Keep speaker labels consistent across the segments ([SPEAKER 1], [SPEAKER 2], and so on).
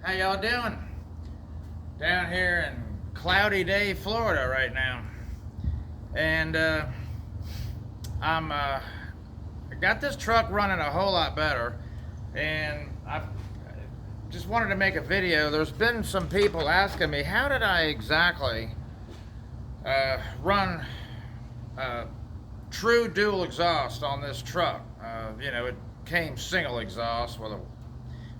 [SPEAKER 1] How y'all doing? Down here in Cloudy Day, Florida right now. And I got this truck running a whole lot better. And I just wanted to make a video. There's been some people asking me, how did I exactly run true dual exhaust on this truck? It came single exhaust with a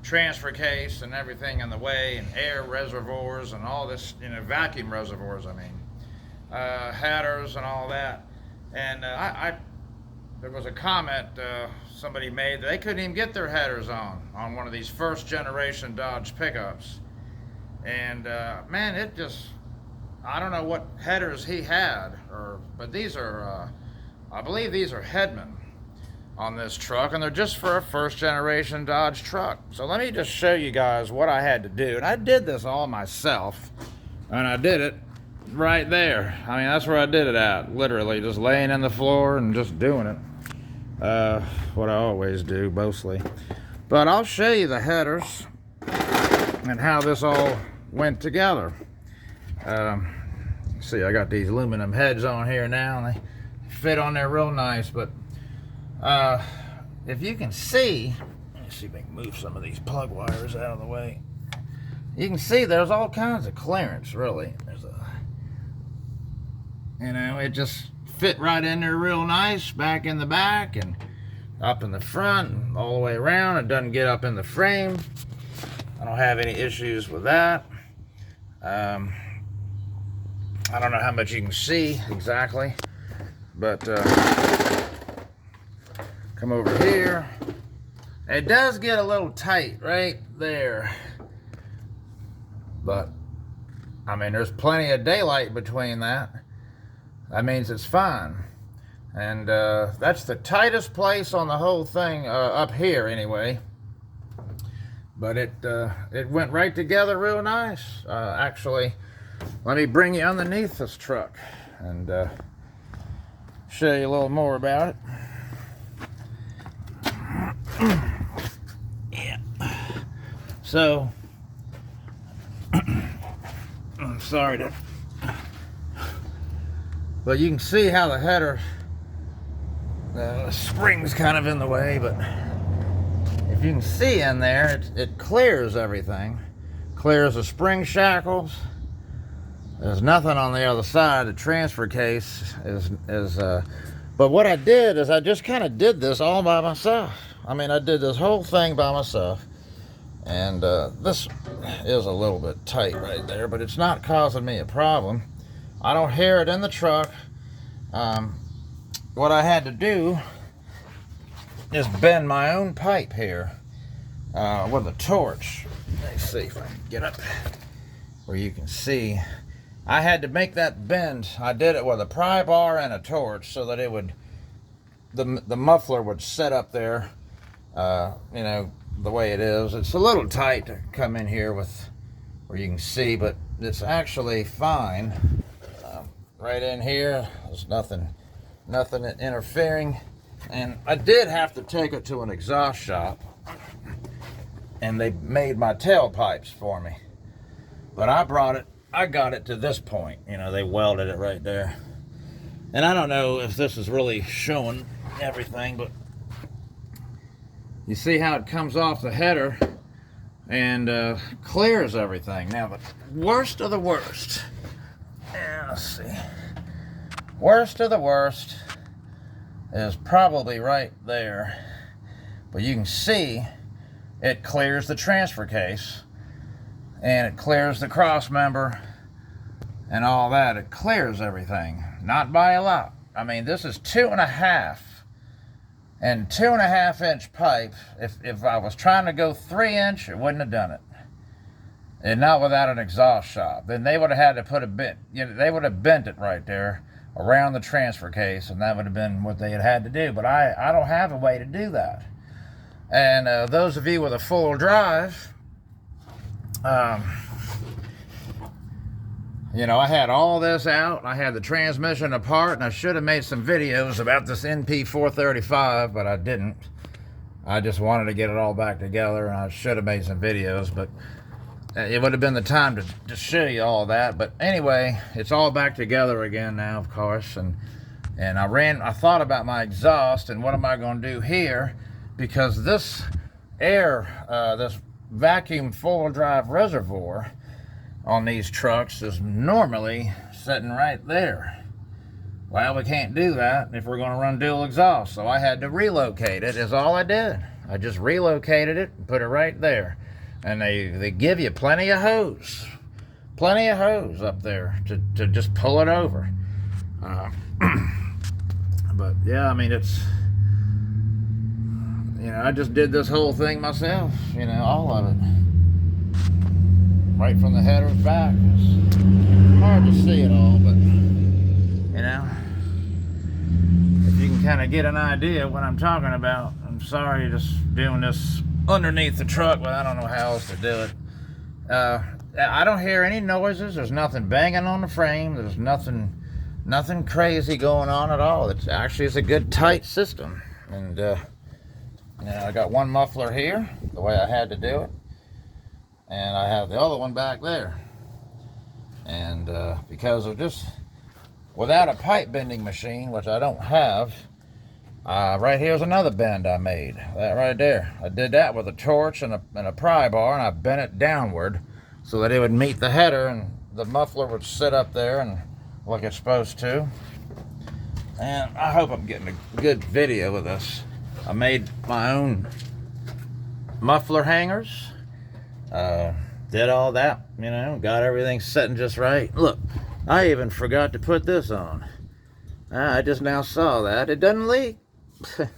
[SPEAKER 1] transfer case and everything in the way, and air reservoirs and all this, vacuum reservoirs, headers and all that. And there was a comment somebody made that they couldn't even get their headers on one of these first generation Dodge pickups. And man, it just, I don't know what headers he had, but these are, I believe these are Hedman on this truck, and they're just for a first generation Dodge truck. So let me just show you guys what I had to do. And I did this all myself, and I did it right there. I mean, that's where I did it at, literally just laying in the floor and just doing it. What I always do mostly. But I'll show you the headers and how this all went together. See, I got these aluminum heads on here now, and they fit on there real nice. But if you can see, let me see if I can move some of these plug wires out of the way. You can see there's all kinds of clearance, really. There's it just fit right in there real nice, back in the back and up in the front and all the way around. It doesn't get up in the frame. I don't have any issues with that. I don't know how much you can see exactly, but come over here. It does get a little tight right there, but I mean, there's plenty of daylight between that. That means it's fine. And that's the tightest place on the whole thing, up here anyway. But it went right together real nice. Actually, let me bring you underneath this truck and show you a little more about it. Yeah. So, I'm sorry to, but you can see how the header, the spring's kind of in the way, but if you can see in there, it clears everything. Clears the spring shackles. There's nothing on the other side. The transfer case is but what I did is I just kind of did this all by myself. I mean, I did this whole thing by myself. And this is a little bit tight right there, but it's not causing me a problem. I don't hear it in the truck. What I had to do is bend my own pipe here with a torch. Let's see if I can get up where you can see. I had to make that bend. I did it with a pry bar and a torch so that it would, the muffler would set up there, the way it is. It's a little tight to come in here with where you can see, but it's actually fine. Right in here, there's nothing interfering. And I did have to take it to an exhaust shop, and they made my tailpipes for me. But I got it to this point. They welded it right there. And I don't know if this is really showing everything, but you see how it comes off the header and clears everything. Now, the worst of the worst, let's see, worst of the worst is probably right there. But you can see it clears the transfer case, and it clears the cross member and all that. It clears everything, not by a lot. I mean, this is 2.5 and 2.5 inch pipe. If I was trying to go 3 inch, it wouldn't have done it, and not without an exhaust shop. Then they would have had to put a bit, they would have bent it right there around the transfer case, and that would have been what they had to do. But I don't have a way to do that. And those of you with a full drive, I had all this out. I had the transmission apart, and I should have made some videos about this NP435, but I didn't. I just wanted to get it all back together, and I should have made some videos. But it would have been the time to show you all that. But anyway, it's all back together again now, of course. And I thought about my exhaust and what am I going to do here, because this this vacuum four-wheel drive reservoir on these trucks is normally sitting right there. Well, we can't do that if we're going to run dual exhaust, so I had to relocate it, is all I did. I just relocated it and put it right there. And they give you plenty of hose up there to just pull it over. But yeah, I mean, it's, you know, I just did this whole thing myself, you know, all of it. Right from the headers back. It's hard to see it all, but, you know, if you can kind of get an idea of what I'm talking about. I'm sorry, just doing this underneath the truck, but I don't know how else to do it. I don't hear any noises. There's nothing banging on the frame. There's nothing crazy going on at all. It's a good tight system. And you know, I got one muffler here, the way I had to do it, and I have the other one back there. And because of just without a pipe bending machine, which I don't have, right here's another bend I made. That right there. I did that with a torch and a pry bar, and I bent it downward so that it would meet the header and the muffler would sit up there and like it's supposed to. And I hope I'm getting a good video of this. I made my own muffler hangers. Did all that, you know, got everything sitting just right. Look, I even forgot to put this on. I just now saw that. It doesn't leak.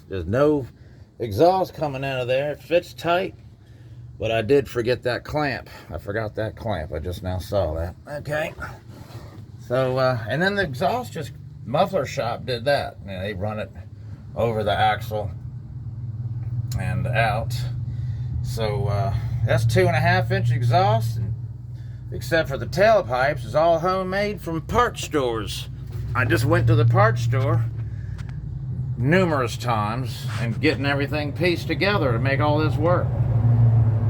[SPEAKER 1] There's no exhaust coming out of there. It fits tight. But I did forget that clamp. I forgot that clamp. I just now saw that. Okay. So, and then the exhaust muffler shop did that. You know, they run it over the axle and out. So, that's 2.5-inch exhaust. And except for the tailpipes, is all homemade from parts stores. I just went to the parts store numerous times and getting everything pieced together to make all this work.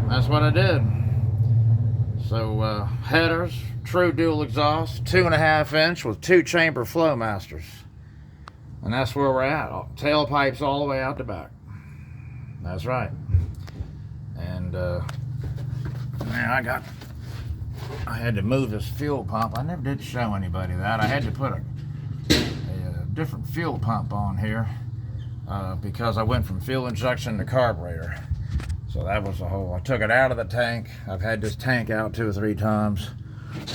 [SPEAKER 1] That's what I did. So headers, true dual exhaust, 2.5-inch with 2-chamber Flowmasters, and that's where we're at. Tailpipes all the way out the back. That's right. And man, I had to move this fuel pump. I never did show anybody that. I had to put a different fuel pump on here because I went from fuel injection to carburetor. So that was the whole. I took it out of the tank. I've had this tank out 2 or 3 times.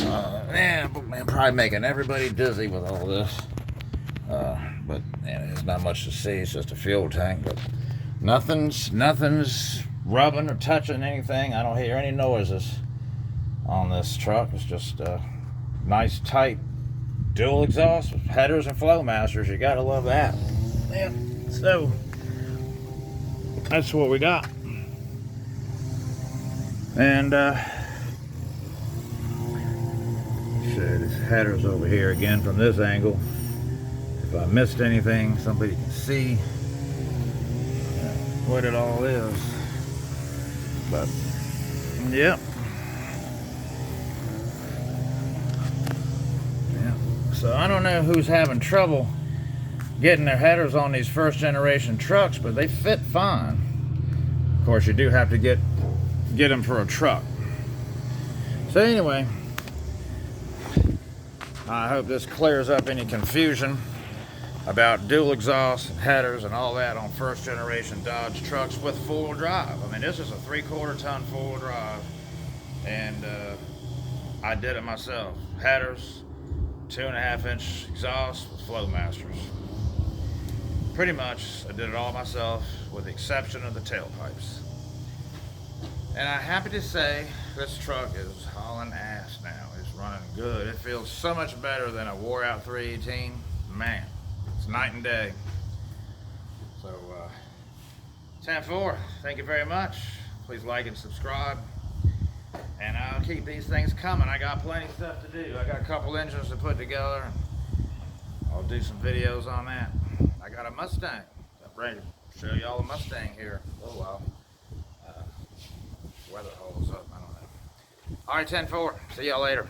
[SPEAKER 1] Man, probably making everybody dizzy with all this. But man, there's not much to see. It's just a fuel tank. But nothing's rubbing or touching anything. I don't hear any noises on this truck. It's just a nice tight dual exhaust with headers and Flowmasters. You gotta love that. Yeah. So that's what we got. And show this headers over here again from this angle. If I missed anything, somebody can see what it all is. But yep. So I don't know who's having trouble getting their headers on these first generation trucks, but they fit fine. Of course, you do have to get them for a truck. So anyway, I hope this clears up any confusion about dual exhaust and headers and all that on first generation Dodge trucks with 4-wheel drive. I mean, this is a 3/4 ton 4-wheel drive, and I did it myself. Headers, 2.5-inch exhaust with Flowmasters. Pretty much, I did it all myself with the exception of the tailpipes. And I'm happy to say this truck is hauling ass now. It's running good. It feels so much better than a wore out 318. Man, it's night and day. So, 10-4, thank you very much. Please like and subscribe. And I'll keep these things coming. I got plenty of stuff to do. I got a couple engines to put together. I'll do some videos on that. I got a Mustang. I'm ready to show y'all a Mustang here. Oh well. Weather holds up. I don't know. All right, 10-4. See y'all later.